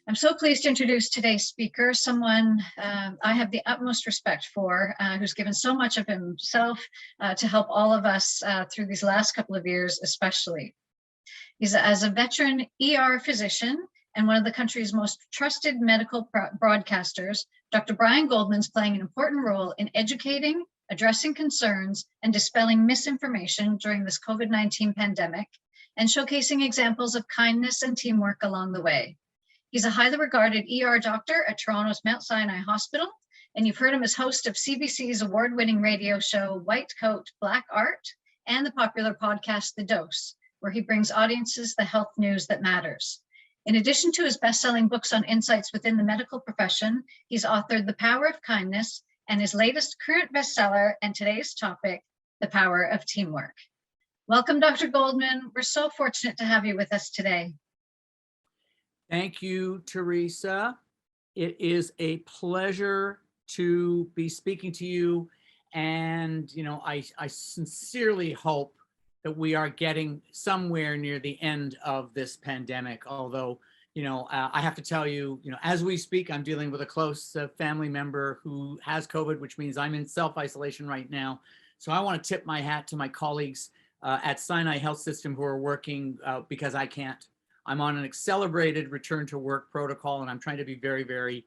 I'm so pleased to introduce today's speaker, someone I have the utmost respect for, who's given so much of himself to help all of us through these last couple of years, especially. He's as a veteran ER physician and one of the country's most trusted medical broadcasters. Dr. Brian Goldman's playing an important role in educating, addressing concerns, and dispelling misinformation during this COVID-19 pandemic, and showcasing examples of kindness and teamwork along the way. He's a highly regarded ER doctor at Toronto's Mount Sinai Hospital, and you've heard him as host of CBC's award-winning radio show, White Coat, Black Art, and the popular podcast, The Dose, where he brings audiences the health news that matters. In addition to his best-selling books on insights within the medical profession, he's authored The Power of Kindness and his latest current bestseller and today's topic, The Power of Teamwork. Welcome, Dr. Goldman. We're so fortunate to have you with us today. Thank you, Teresa. It is a pleasure to be speaking to you. And, I sincerely hope that we are getting somewhere near the end of this pandemic. Although, I have to tell you, as we speak, I'm dealing with a close family member who has COVID, which means I'm in self-isolation right now. So I want to tip my hat to my colleagues at Sinai Health System who are working because I can't. I'm on an accelerated return to work protocol, and I'm trying to be very, very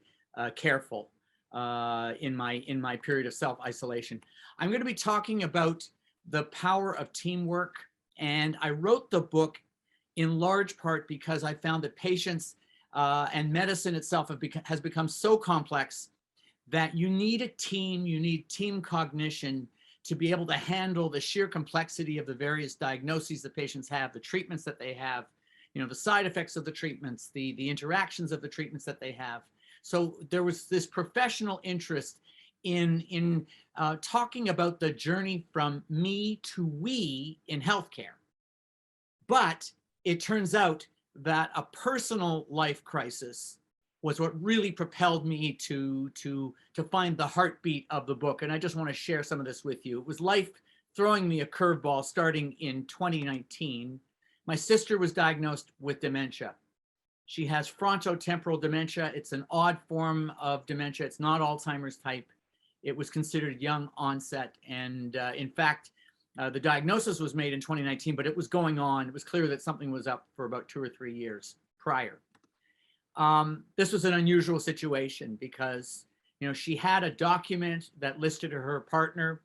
careful in my period of self-isolation. I'm going to be talking about the power of teamwork, and I wrote the book in large part because I found that patients and medicine itself has become so complex that you need a team, you need team cognition to be able to handle the sheer complexity of the various diagnoses that patients have, the treatments that they have, the side effects of the treatments, the interactions of the treatments that they have. So there was this professional interest in talking about the journey from me to we in healthcare. But it turns out that a personal life crisis was what really propelled me to find the heartbeat of the book. And I just want to share some of this with you. It was life throwing me a curveball starting in 2019. My sister was diagnosed with dementia. She has frontotemporal dementia. It's an odd form of dementia. It's not Alzheimer's type. It was considered young onset. And in fact, the diagnosis was made in 2019, but it was going on. It was clear that something was up for about 2 or 3 years prior. This was an unusual situation because, she had a document that listed her partner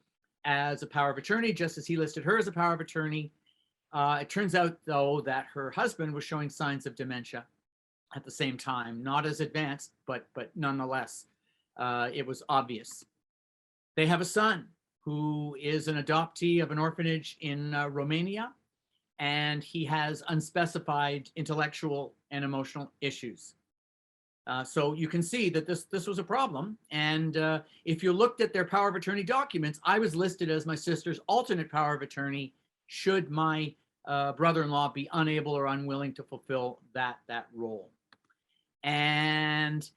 as a power of attorney, just as he listed her as a power of attorney. It turns out, though, that her husband was showing signs of dementia at the same time, not as advanced, but nonetheless, it was obvious. They have a son who is an adoptee of an orphanage in Romania, and he has unspecified intellectual and emotional issues. So you can see that this was a problem. And if you looked at their power of attorney documents, I was listed as my sister's alternate power of attorney should my brother-in-law be unable or unwilling to fulfill that role. And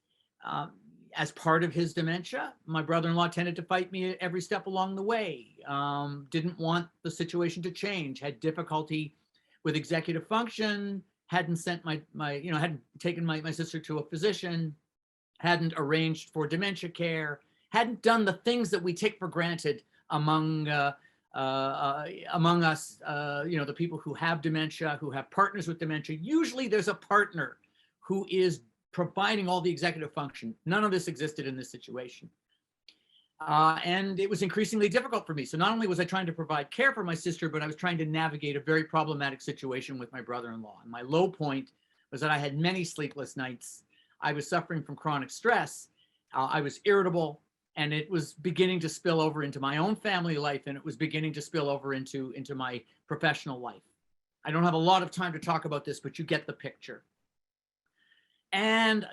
as part of his dementia, my brother-in-law tended to fight me every step along the way, didn't want the situation to change, had difficulty with executive function, hadn't sent hadn't taken my sister to a physician, hadn't arranged for dementia care, hadn't done the things that we take for granted among us, the people who have dementia, who have partners with dementia. Usually there's a partner who is providing all the executive function. None of this existed in this situation. And it was increasingly difficult for me. So not only was I trying to provide care for my sister, but I was trying to navigate a very problematic situation with my brother-in-law. And my low point was that I had many sleepless nights. I was suffering from chronic stress. I was irritable. And it was beginning to spill over into my own family life, and it was beginning to spill over into my professional life. I don't have a lot of time to talk about this, but you get the picture. And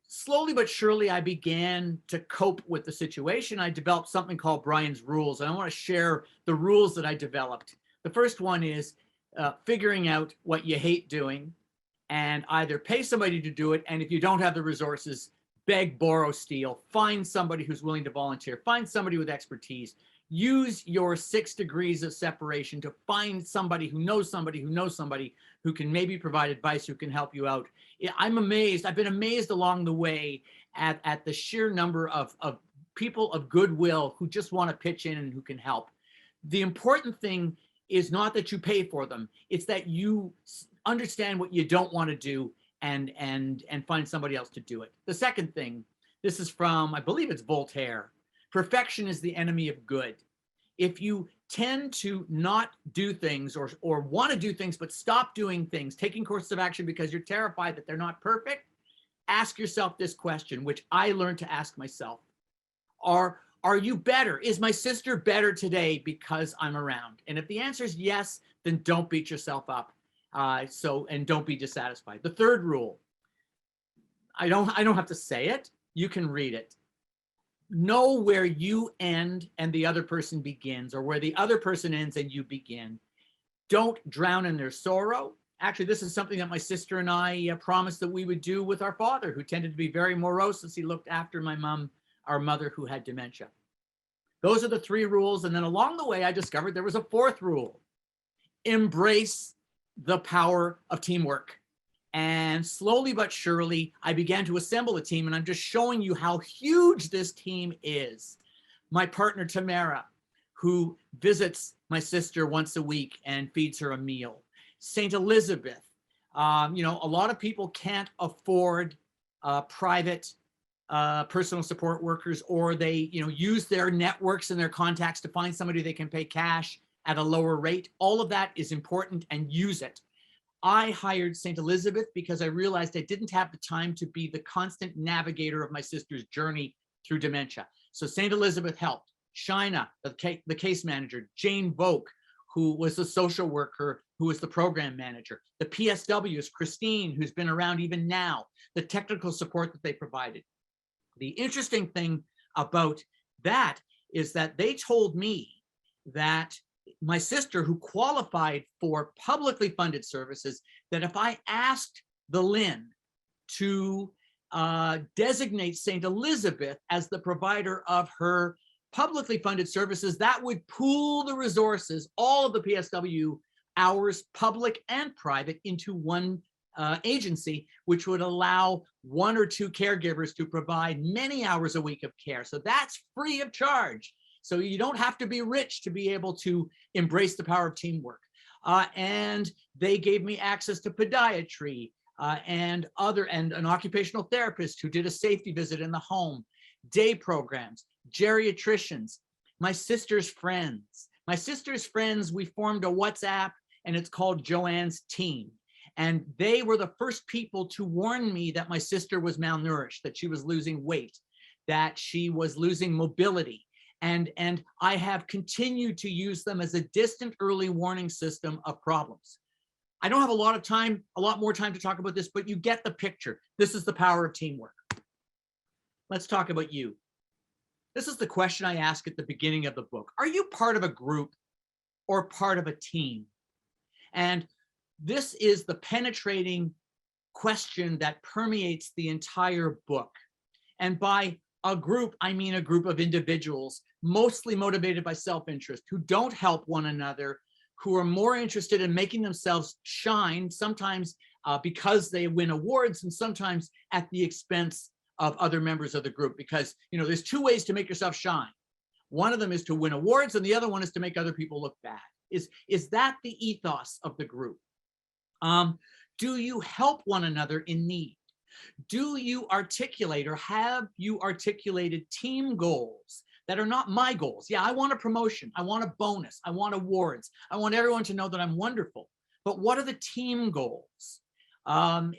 slowly but surely, I began to cope with the situation. I developed something called Brian's Rules, and I want to share the rules that I developed. The first one is figuring out what you hate doing and either pay somebody to do it, and if you don't have the resources, beg, borrow, steal, find somebody who's willing to volunteer, find somebody with expertise, use your 6 degrees of separation to find somebody who knows somebody who can maybe provide advice, who can help you out. I'm amazed. I've been amazed along the way at the sheer number of people of goodwill who just want to pitch in and who can help. The important thing is not that you pay for them. It's that you understand what you don't want to do and find somebody else to do it. The second thing, this is from, I believe it's Voltaire. Perfection is the enemy of good. If you tend to not do things or want to do things but stop doing things, taking courses of action because you're terrified that they're not perfect, ask yourself this question, which I learned to ask myself. Are you better? Is my sister better today because I'm around? And if the answer is yes, then don't beat yourself up. And don't be dissatisfied. The third rule, I don't have to say it. You can read it. Know where you end and the other person begins, or where the other person ends and you begin. Don't drown in their sorrow. Actually, this is something that my sister and I promised that we would do with our father, who tended to be very morose as he looked after our mother who had dementia. Those are the three rules. And then along the way, I discovered there was a fourth rule. Embrace the power of teamwork. And slowly but surely, I began to assemble a team, and I'm just showing you how huge this team is. My partner, Tamara, who visits my sister once a week and feeds her a meal. St. Elizabeth, a lot of people can't afford private personal support workers, or they, use their networks and their contacts to find somebody they can pay cash at a lower rate. All of that is important, and use it. I hired St. Elizabeth because I realized I didn't have the time to be the constant navigator of my sister's journey through dementia. So St. Elizabeth helped. Shina, the case manager. Jane Voke, who was the social worker, who was the program manager. The PSWs, Christine, who's been around even now. The technical support that they provided. The interesting thing about that is that they told me that my sister, who qualified for publicly funded services, that if I asked the Lynn to designate St. Elizabeth as the provider of her publicly funded services, that would pool the resources, all of the PSW hours, public and private, into one agency, which would allow one or two caregivers to provide many hours a week of care. So that's free of charge. So you don't have to be rich to be able to embrace the power of teamwork. And they gave me access to podiatry and an occupational therapist who did a safety visit in the home, day programs, geriatricians, my sister's friends. My sister's friends, we formed a WhatsApp, and it's called Joanne's Team. And they were the first people to warn me that my sister was malnourished, that she was losing weight, that she was losing mobility. And I have continued to use them as a distant early warning system of problems. I don't have a lot more time to talk about this, but you get the picture. This is the power of teamwork. Let's talk about you. This is the question I ask at the beginning of the book. Are you part of a group or part of a team? And this is the penetrating question that permeates the entire book. And by a group, I mean a group of individuals, mostly motivated by self-interest, who don't help one another, who are more interested in making themselves shine, sometimes because they win awards, and sometimes at the expense of other members of the group. Because there's two ways to make yourself shine. One of them is to win awards, and the other one is to make other people look bad. Is that the ethos of the group? Do you help one another in need? Do you articulate, or have you articulated team goals that are not my goals? Yeah, I want a promotion. I want a bonus. I want awards. I want everyone to know that I'm wonderful. But what are the team goals? Do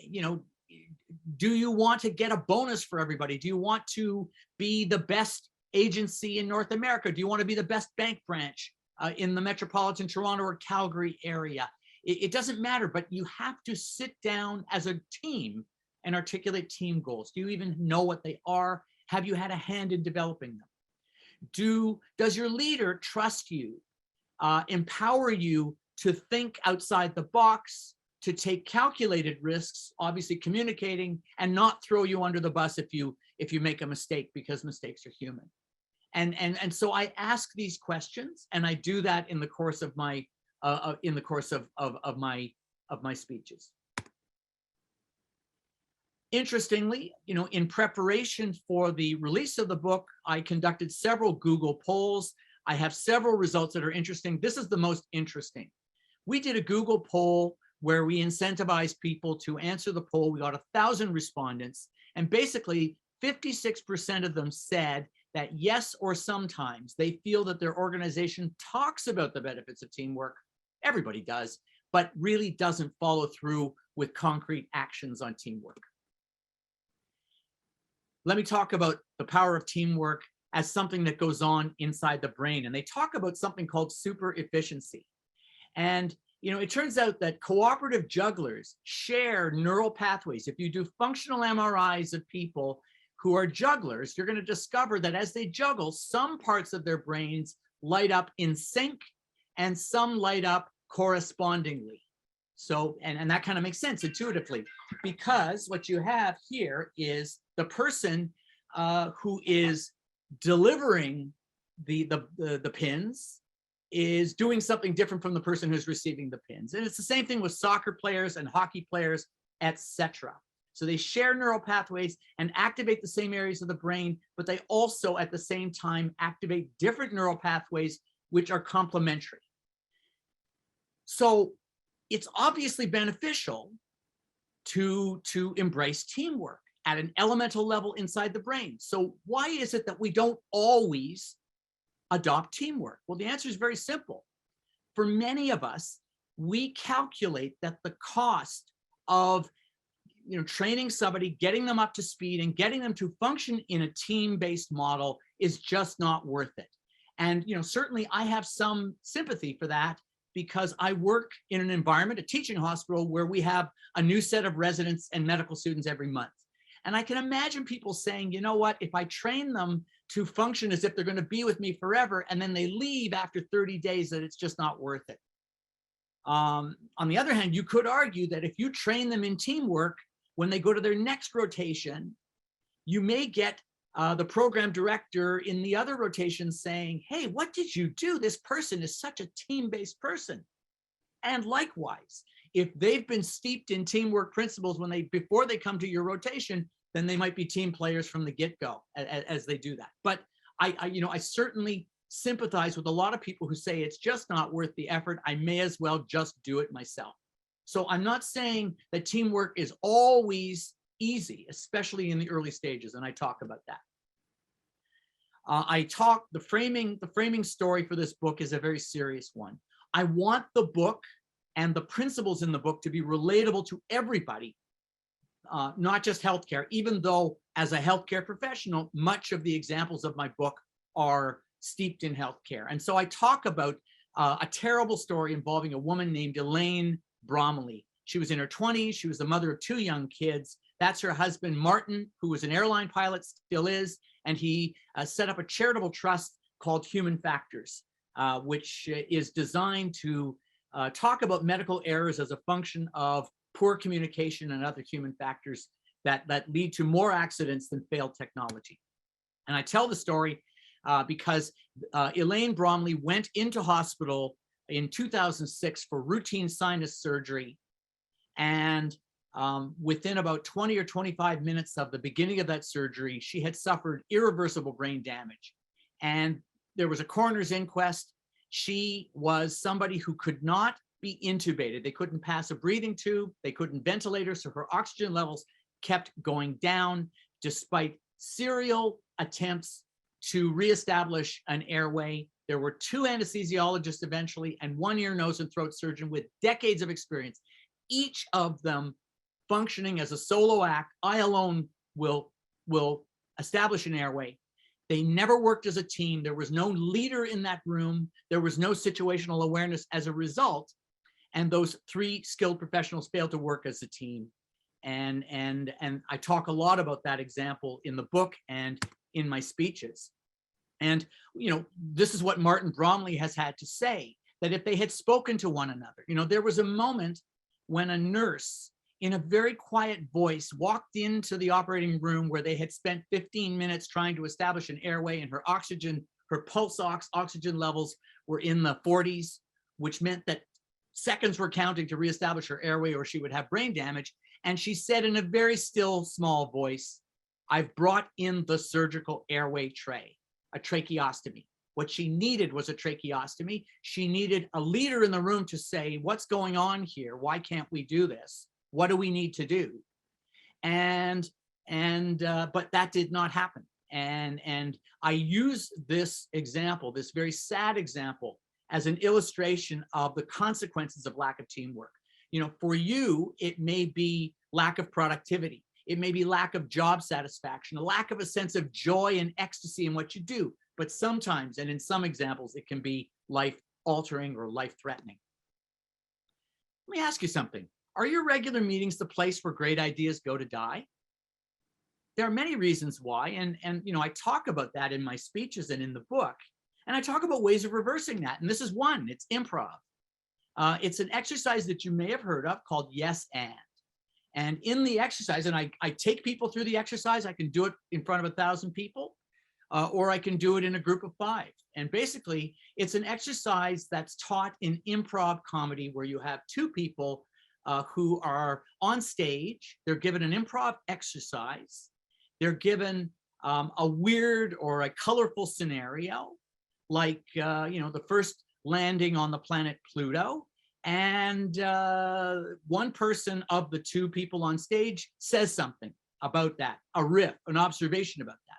you want to get a bonus for everybody? Do you want to be the best agency in North America? Do you want to be the best bank branch in the metropolitan Toronto or Calgary area? It doesn't matter, but you have to sit down as a team and articulate team goals. Do you even know what they are? Have you had a hand in developing them? Does your leader trust you, empower you to think outside the box, to take calculated risks, obviously communicating, and not throw you under the bus if you make a mistake, because mistakes are human? And so I ask these questions, and I do that in the course of my of my speeches. Interestingly, in preparation for the release of the book, I conducted several Google polls. I have several results that are interesting. This is the most interesting. We did a Google poll where we incentivized people to answer the poll. We got 1,000 respondents, and basically 56% of them said that yes or sometimes they feel that their organization talks about the benefits of teamwork. Everybody does, but really doesn't follow through with concrete actions on teamwork. Let me talk about the power of teamwork as something that goes on inside the brain. And they talk about something called super efficiency. And it turns out that cooperative jugglers share neural pathways. If you do functional MRIs of people who are jugglers, you're going to discover that as they juggle, some parts of their brains light up in sync and some light up correspondingly. So, and that kind of makes sense intuitively, because what you have here is the person who is delivering the pins is doing something different from the person who's receiving the pins. And it's the same thing with soccer players and hockey players, etc. So they share neural pathways and activate the same areas of the brain, but they also at the same time activate different neural pathways which are complementary. So it's obviously beneficial to embrace teamwork at an elemental level inside the brain. So why is it that we don't always adopt teamwork? Well, the answer is very simple. For many of us, we calculate that the cost of training somebody, getting them up to speed and getting them to function in a team-based model is just not worth it. And certainly I have some sympathy for that, because I work in an environment, a teaching hospital, where we have a new set of residents and medical students every month. And I can imagine people saying, you know what, if I train them to function as if they're going to be with me forever, and then they leave after 30 days, that it's just not worth it. On the other hand, you could argue that if you train them in teamwork, when they go to their next rotation, you may get the program director in the other rotation saying, hey, what did you do? This person is such a team-based person. And likewise, if they've been steeped in teamwork principles before they come to your rotation, then they might be team players from the get-go as they do that. But I certainly sympathize with a lot of people who say it's just not worth the effort. I may as well just do it myself. So I'm not saying that teamwork is always easy, especially in the early stages, and I talk about that. The framing story for this book is a very serious one. I want the book and the principles in the book to be relatable to everybody, not just healthcare, even though as a healthcare professional, much of the examples of my book are steeped in healthcare. And so I talk about a terrible story involving a woman named Elaine Bromley. She was in her 20s. She was the mother of 2 young kids. That's her husband, Martin, who was an airline pilot, still is. And he set up a charitable trust called Human Factors, which is designed to talk about medical errors as a function of poor communication and other human factors that lead to more accidents than failed technology. And I tell the story because Elaine Bromley went into hospital in 2006 for routine sinus surgery. And within about 20 or 25 minutes of the beginning of that surgery, she had suffered irreversible brain damage. And there was a coroner's inquest. She was somebody who could not be intubated. They couldn't pass a breathing tube. They couldn't ventilate her. So her oxygen levels kept going down despite serial attempts to reestablish an airway. There were 2 anesthesiologists eventually and 1 ear, nose, and throat surgeon with decades of experience, each of them functioning as a solo act. I alone will establish an airway. They never worked as a team. There was no leader in that room. There was no situational awareness as a result. And those 3 skilled professionals failed to work as a team. And I talk a lot about that example in the book and in my speeches. And, this is what Martin Bromley has had to say, that if they had spoken to one another, there was a moment when a nurse in a very quiet voice walked into the operating room where they had spent 15 minutes trying to establish an airway, and her pulse oxygen levels were in the 40s, which meant that seconds were counting to reestablish her airway or she would have brain damage. And she said in a very still, small voice, "I've brought in the surgical airway tray, a tracheostomy." What she needed was a tracheostomy. She needed a leader in the room to say, "What's going on here? Why can't we do this? What do we need to do?" But that did not happen. And I use this example, this very sad example, as an illustration of the consequences of lack of teamwork. You know, for you, it may be lack of productivity. It may be lack of job satisfaction, a lack of a sense of joy and ecstasy in what you do. But sometimes, and in some examples, it can be life-altering or life-threatening. Let me ask you something. Are your regular meetings the place where great ideas go to die? There are many reasons why, and you know, I talk about that in my speeches and in the book, and I talk about ways of reversing that. And this is one. It's improv. It's an exercise that you may have heard of called yes and. And in the exercise, and I take people through the exercise. I can do it in front of 1,000 people, or I can do it in a group of 5. And basically, it's an exercise that's taught in improv comedy where you have 2 people who are on stage. They're given an improv exercise. They're given a weird or a colorful scenario, like you know, the first landing on the planet Pluto. And one person of the 2 people on stage says something about that, a riff, an observation about that.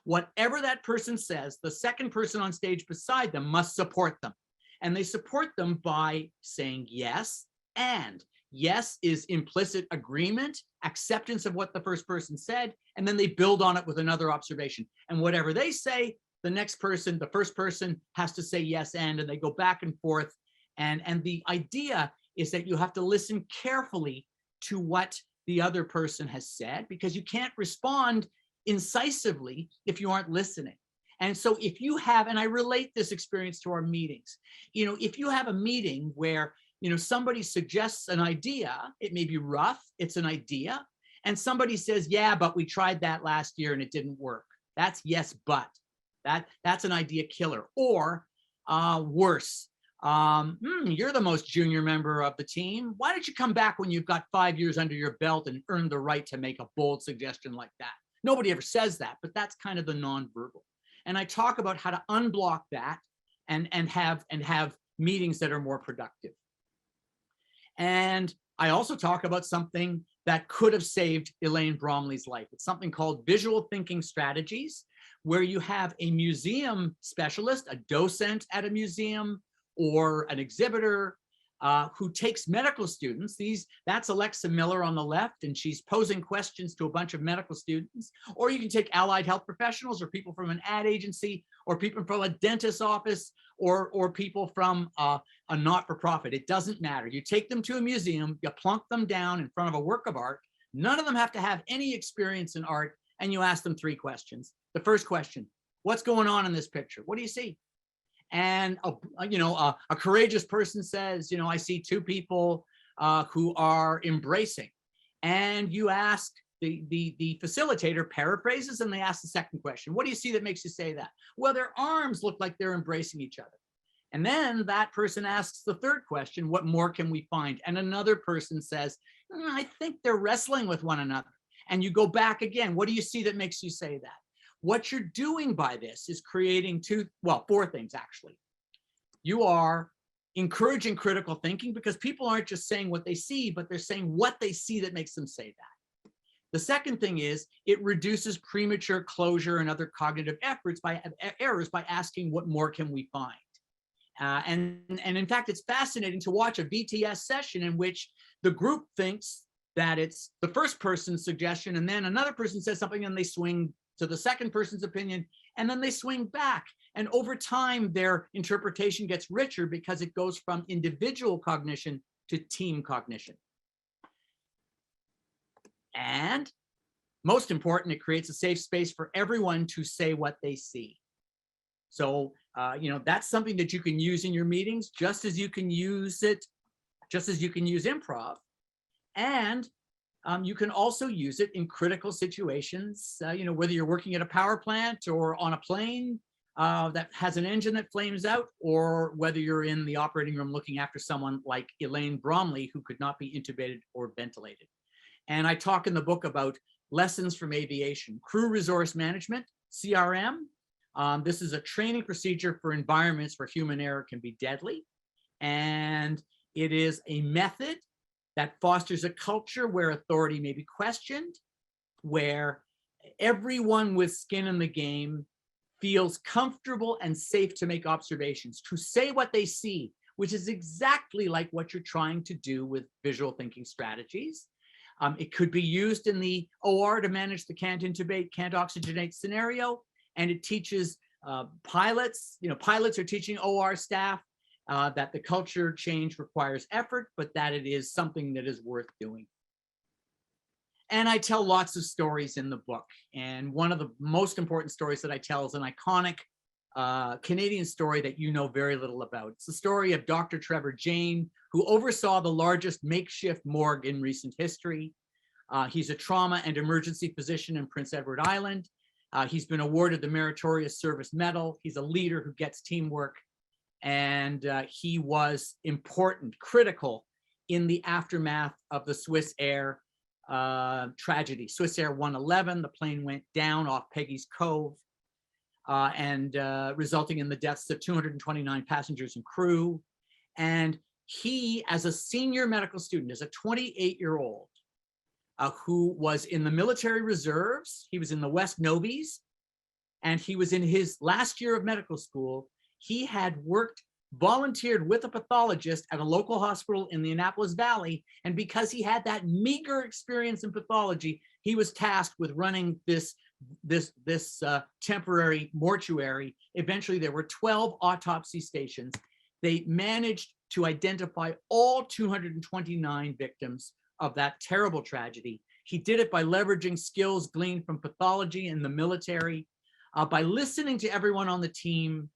Whatever that person says, the second person on stage beside them must support them. And they support them by saying yes and. Yes is implicit agreement, acceptance of what the first person said, and then they build on it with another observation. And whatever they say, the next person, the first person, has to say yes and they go back and forth. And the idea is that you have to listen carefully to what the other person has said, because you can't respond incisively if you aren't listening. And so if you have, and I relate this experience to our meetings, you know, if you have a meeting where, you know, somebody suggests an idea, it may be rough, it's an idea, and somebody says, yeah, but we tried that last year and it didn't work. That's yes, but. That's an idea killer. Or worse, you're the most junior member of the team. Why don't you come back when you've got 5 years under your belt and earn the right to make a bold suggestion like that? Nobody ever says that, but that's kind of the nonverbal. And I talk about how to unblock that and have meetings that are more productive. And I also talk about something that could have saved Elaine Bromley's life. It's something called visual thinking strategies, where you have a museum specialist, a docent at a museum, or an exhibitor who takes medical students. That's Alexa Miller on the left, and she's posing questions to a bunch of medical students. Or you can take allied health professionals, or people from an ad agency, or people from a dentist's office, or people from a not-for-profit. It doesn't matter. You take them to a museum, you plunk them down in front of a work of art. None of them have to have any experience in art, and you ask them 3 questions. The first question: what's going on in this picture? What do you see? And a courageous person says, you know, I see 2 people who are embracing. And you ask, the facilitator paraphrases, and they ask the second question: what do you see that makes you say that? Well, their arms look like they're embracing each other. And then that person asks the third question: what more can we find? And another person says, I think they're wrestling with one another. And you go back again: what do you see that makes you say that? What you're doing by this is creating 4 things, actually. You are encouraging critical thinking, because people aren't just saying what they see, but they're saying what they see that makes them say that. The second thing is it reduces premature closure and other cognitive errors by asking what more can we find. And in fact, it's fascinating to watch a VTS session in which the group thinks that it's the first person's suggestion, and then another person says something and they swing to the second person's opinion, and then they swing back. And over time, their interpretation gets richer because it goes from individual cognition to team cognition. And most important, it creates a safe space for everyone to say what they see. So, that's something that you can use in your meetings, just as you can use improv. And you can also use it in critical situations, whether you're working at a power plant or on a plane that has an engine that flames out, or whether you're in the operating room looking after someone like Elaine Bromley, who could not be intubated or ventilated. And I talk in the book about lessons from aviation, crew resource management, CRM. This is a training procedure for environments where human error can be deadly. And it is a method that fosters a culture where authority may be questioned, where everyone with skin in the game feels comfortable and safe to make observations, to say what they see, which is exactly like what you're trying to do with visual thinking strategies. It could be used in the OR to manage the can't intubate, can't oxygenate scenario. And it teaches pilots, pilots are teaching OR staff that the culture change requires effort, but that it is something that is worth doing. And I tell lots of stories in the book. And one of the most important stories that I tell is an iconic Canadian story that you know very little about. It's the story of Dr. Trevor Jane, who oversaw the largest makeshift morgue in recent history. He's a trauma and emergency physician in Prince Edward Island. He's been awarded the Meritorious Service Medal. He's a leader who gets teamwork. And he was important, critical in the aftermath of the Swiss Air tragedy. Swiss Air 111, the plane went down off Peggy's Cove, and resulting in the deaths of 229 passengers and crew. And he, as a senior medical student, as a 28-year-old, who was in the military reserves, he was in the West Novies, and he was in his last year of medical school. He had volunteered with a pathologist at a local hospital in the Annapolis Valley. And because he had that meager experience in pathology, he was tasked with running this temporary mortuary. Eventually, there were 12 autopsy stations. They managed to identify all 229 victims of that terrible tragedy. He did it by leveraging skills gleaned from pathology and the military, by listening to everyone on the team,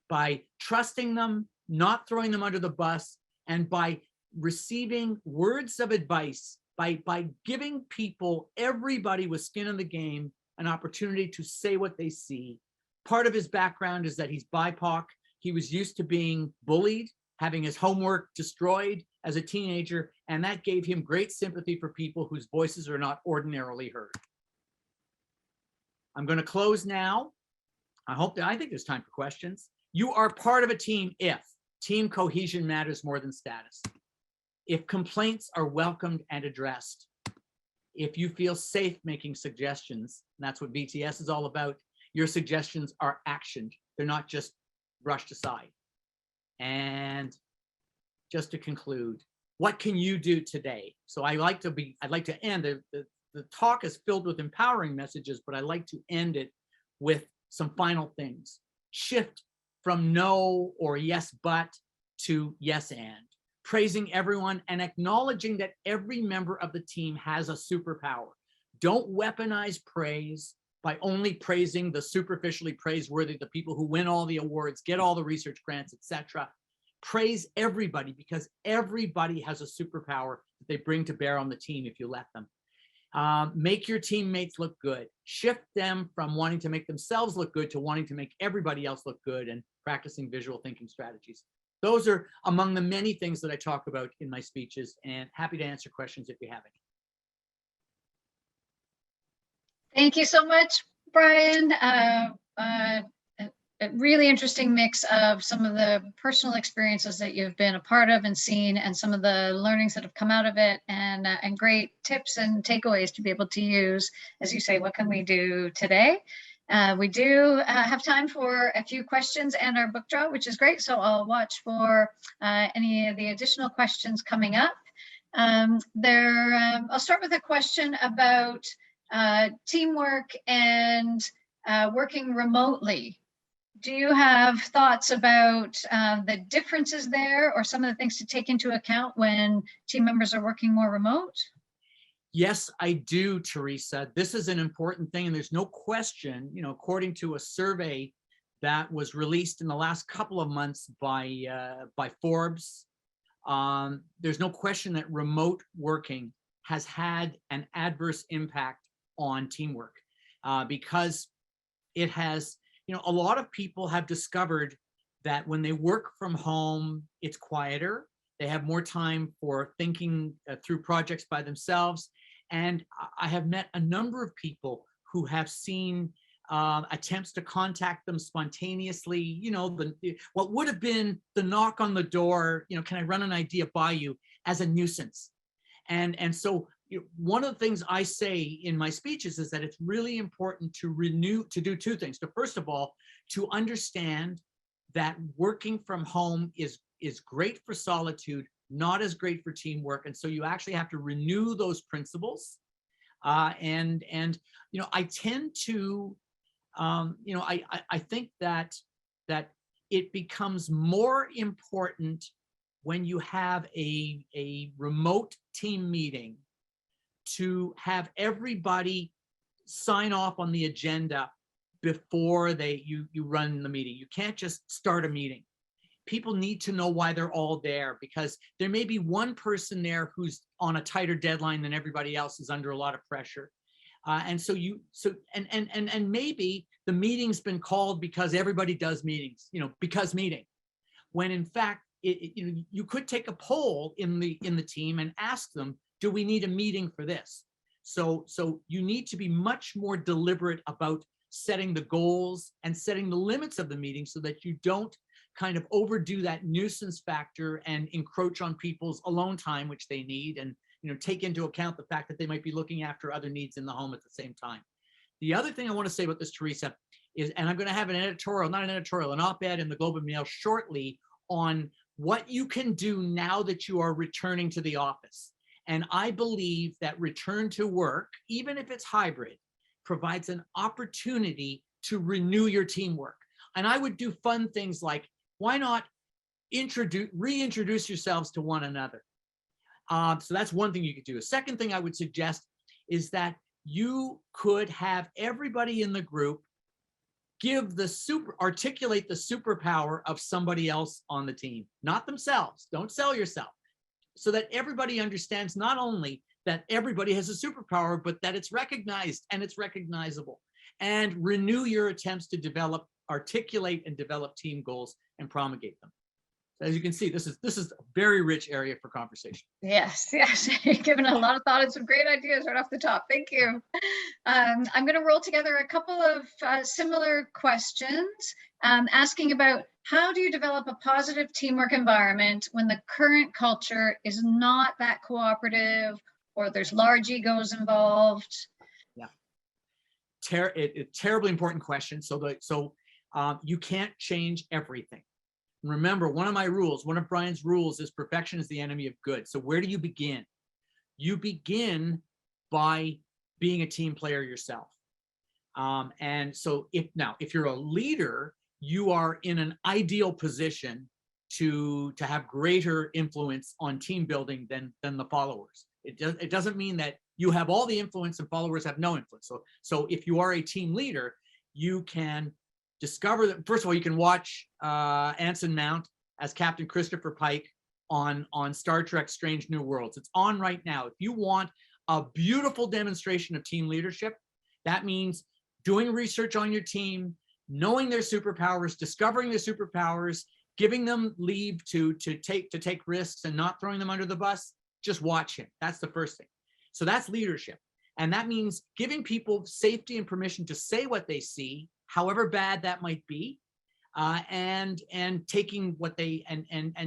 by trusting them, not throwing them under the bus, and by receiving words of advice, by giving people, everybody with skin in the game, an opportunity to say what they see. Part of his background is that he's BIPOC. He was used to being bullied, having his homework destroyed as a teenager, and that gave him great sympathy for people whose voices are not ordinarily heard. I'm going to close now. I think there's time for questions. You are part of a team if team cohesion matters more than status, if complaints are welcomed and addressed, if you feel safe making suggestions, and that's what VTS is all about, your suggestions are actioned. They're not just brushed aside. And just to conclude, what can you do today? So I'd like to end, the talk is filled with empowering messages, but I like to end it with some final things. Shift from no or yes, but to yes, and. Praising everyone and acknowledging that every member of the team has a superpower. Don't weaponize praise by only praising the superficially praiseworthy, the people who win all the awards, get all the research grants, etc. Praise everybody, because everybody has a superpower that they bring to bear on the team if you let them. Make your teammates look good. Shift them from wanting to make themselves look good to wanting to make everybody else look good, and practicing visual thinking strategies. Those are among the many things that I talk about in my speeches, and happy to answer questions if you have any. Thank you so much, Brian. A really interesting mix of some of the personal experiences that you've been a part of and seen, and some of the learnings that have come out of it, and great tips and takeaways to be able to use. As you say, what can we do today? We do have time for a few questions and our book draw, which is great. So I'll watch for any of the additional questions coming up. I'll start with a question about teamwork and working remotely. Do you have thoughts about the differences there, or some of the things to take into account when team members are working more remote? Yes, I do, Teresa. This is an important thing, and there's no question, according to a survey that was released in the last couple of months by Forbes, there's no question that remote working has had an adverse impact on teamwork, because it has a lot of people have discovered that when they work from home, it's quieter. They have more time for thinking through projects by themselves. And I have met a number of people who have seen attempts to contact them spontaneously, what would have been the knock on the door, can I run an idea by you, as a nuisance. And so one of the things I say in my speeches is that it's really important to do two things. So first of all, to understand that working from home is great for solitude, not as great for teamwork. And so you actually have to renew those principles. And I tend to, I think that it becomes more important when you have a remote team meeting to have everybody sign off on the agenda before you run the meeting. You can't just start a meeting. People need to know why they're all there, because there may be one person there who's on a tighter deadline than everybody else, is under a lot of pressure. And maybe the meeting's been called because everybody does meetings, because meeting, when in fact, you could take a poll in the team and ask them, do we need a meeting for this? So you need to be much more deliberate about setting the goals and setting the limits of the meeting, so that you don't kind of overdo that nuisance factor and encroach on people's alone time, which they need, and take into account the fact that they might be looking after other needs in the home at the same time. The other thing I want to say about this, Teresa, is, and I'm going to have an op-ed in the Globe and Mail shortly on what you can do now that you are returning to the office. And I believe that return to work, even if it's hybrid, provides an opportunity to renew your teamwork. And I would do fun things like, why not reintroduce yourselves to one another? So that's one thing you could do. A second thing I would suggest is that you could have everybody in the group articulate the superpower of somebody else on the team, not themselves. Don't sell yourself. So that everybody understands not only that everybody has a superpower, but that it's recognized and it's recognizable. And renew your attempts to articulate and develop team goals and promulgate them. So as you can see, this is a very rich area for conversation. Yes, you've given a lot of thought and some great ideas right off the top. Thank you. I'm going to roll together a couple of similar questions, asking about how do you develop a positive teamwork environment when the current culture is not that cooperative, or there's large egos involved? Yeah, terribly important question. So you can't change everything. Remember, one of Brian's rules is perfection is the enemy of good. So where do you begin? You begin by being a team player yourself. And so if you're a leader, you are in an ideal position to have greater influence on team building than the followers. It doesn't mean that you have all the influence and followers have no influence. So if you are a team leader, you can discover that, first of all, you can watch Anson Mount as Captain Christopher Pike on Star Trek Strange New Worlds. It's on right now. If you want a beautiful demonstration of team leadership, that means doing research on your team, knowing their superpowers, discovering their superpowers, giving them leave to take risks and not throwing them under the bus. Just watch him. That's the first thing. So that's leadership. And that means giving people safety and permission to say what they see, however bad that might be, and taking what they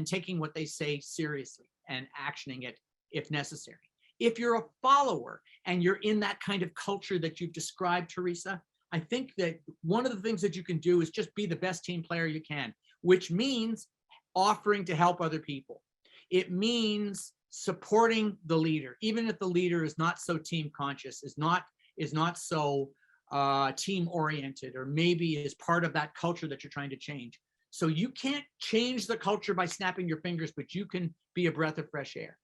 taking what they say seriously and actioning it if necessary. If you're a follower and you're in that kind of culture that you've described, Teresa, I think that one of the things that you can do is just be the best team player you can, which means offering to help other people. It means supporting the leader, even if the leader is not so team conscious, is not so team oriented, or maybe is part of that culture that you're trying to change. So you can't change the culture by snapping your fingers, but you can be a breath of fresh air.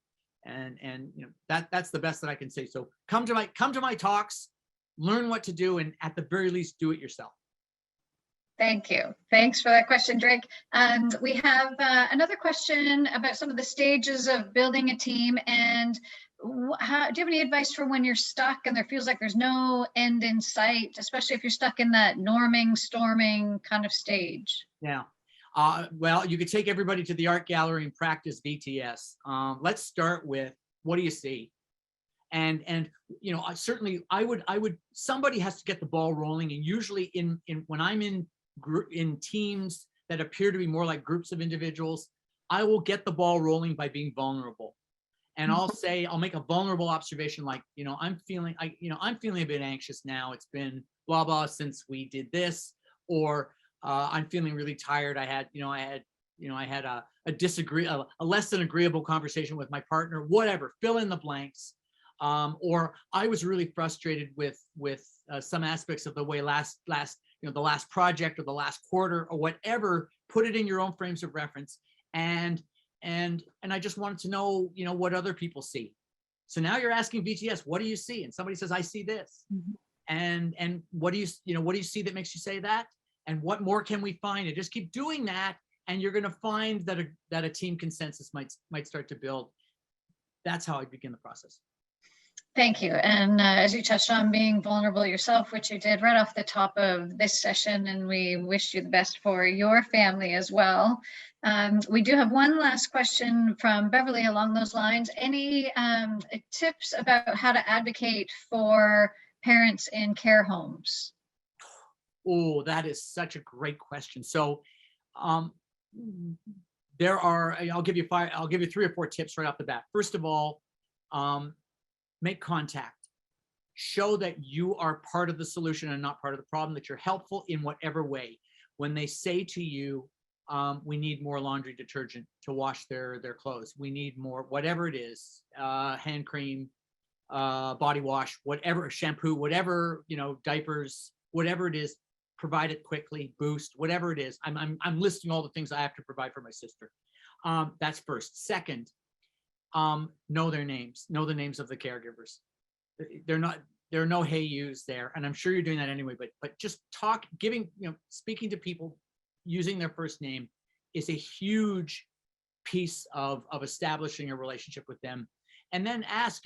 And that's the best that I can say. So come to my talks, learn what to do, and at the very least, do it yourself. Thank you. Thanks for that question, Drake. And we have another question about some of the stages of building a team. And do you have any advice for when you're stuck and there feels like there's no end in sight, especially if you're stuck in that norming, storming kind of stage? Yeah. Well, you could take everybody to the art gallery and practice VTS. Let's start with, what do you see? And you know, I would somebody has to get the ball rolling, and usually when I'm in teams that appear to be more like groups of individuals, I will get the ball rolling by being vulnerable. And I'll make a vulnerable observation, like, you know, I'm feeling a bit anxious now. It's been blah blah since we did this, or I'm feeling really tired. I had a less than agreeable conversation with my partner. Whatever, fill in the blanks. Or I was really frustrated with some aspects of the way the last project or the last quarter or whatever. Put it in your own frames of reference, and I just wanted to know, you know, what other people see. So now you're asking VTS, what do you see? And somebody says, I see this. And what do you see that makes you say that? And what more can we find? And just keep doing that, and you're going to find that a team consensus might start to build. That's how I begin the process. Thank you. And as you touched on being vulnerable yourself, which you did right off the top of this session, and we wish you the best for your family as well. We do have one last question from Beverly along those lines. Any tips about how to advocate for parents in care homes? Oh, that is such a great question. So I'll give you 3 or 4 tips right off the bat. First of all, make contact. Show that you are part of the solution and not part of the problem, that you're helpful in whatever way. When they say to you, we need more laundry detergent to wash their clothes, we need more, whatever it is, hand cream, body wash, whatever, shampoo, whatever, you know, diapers, whatever it is, provide it quickly, boost, whatever it is. I'm listing all the things I have to provide for my sister. That's first. Second, know their names, know the names of the caregivers. There are no hey yous there, and I'm sure you're doing that anyway, but just speaking to people using their first name is a huge piece of establishing a relationship with them. And then ask,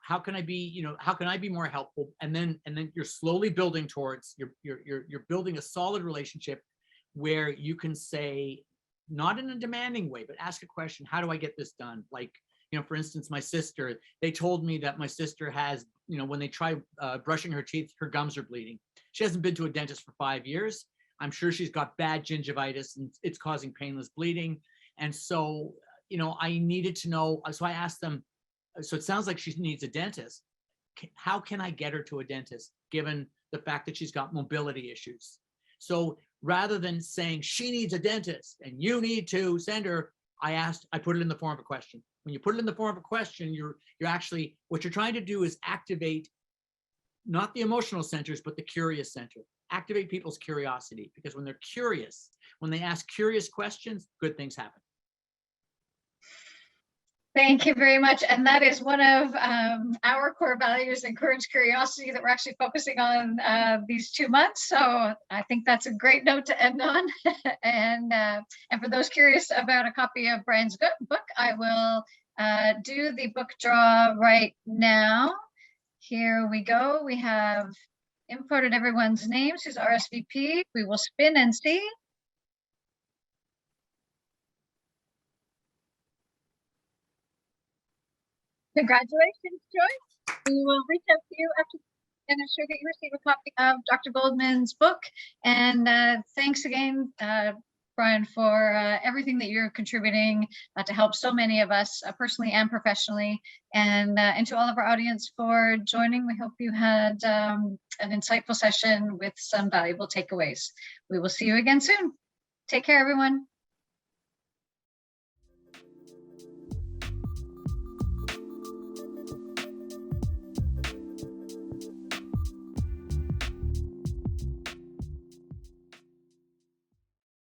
how can I be more helpful? And then you're slowly building towards, you're building a solid relationship where you can say, not in a demanding way, but ask a question, how do I get this done? Like, for instance, my sister, they told me that my sister has, when they try brushing her teeth, her gums are bleeding. She hasn't been to a dentist for 5 years. I'm sure she's got bad gingivitis and it's causing painless bleeding. And so, I needed to know, so I asked them, so it sounds like she needs a dentist. How can I get her to a dentist, given the fact that she's got mobility issues? So rather than saying she needs a dentist and you need to send her, I put it in the form of a question. When you put it in the form of a question, you're actually, what you're trying to do is activate not the emotional centers, but the curious center. Activate people's curiosity, because when they're curious, when they ask curious questions, good things happen. Thank you very much. And that is one of our core values, encourage curiosity, that we're actually focusing on these 2 months. So I think that's a great note to end on. And for those curious about a copy of Brian's book, I will do the book draw right now. Here we go. We have inputted everyone's names who's RSVP. We will spin and see. Congratulations, Joyce. We will reach out to you after and ensure that you receive a copy of Dr. Goldman's book. And thanks again, Brian, for everything that you're contributing to help so many of us personally and professionally. And to all of our audience for joining. We hope you had an insightful session with some valuable takeaways. We will see you again soon. Take care, everyone.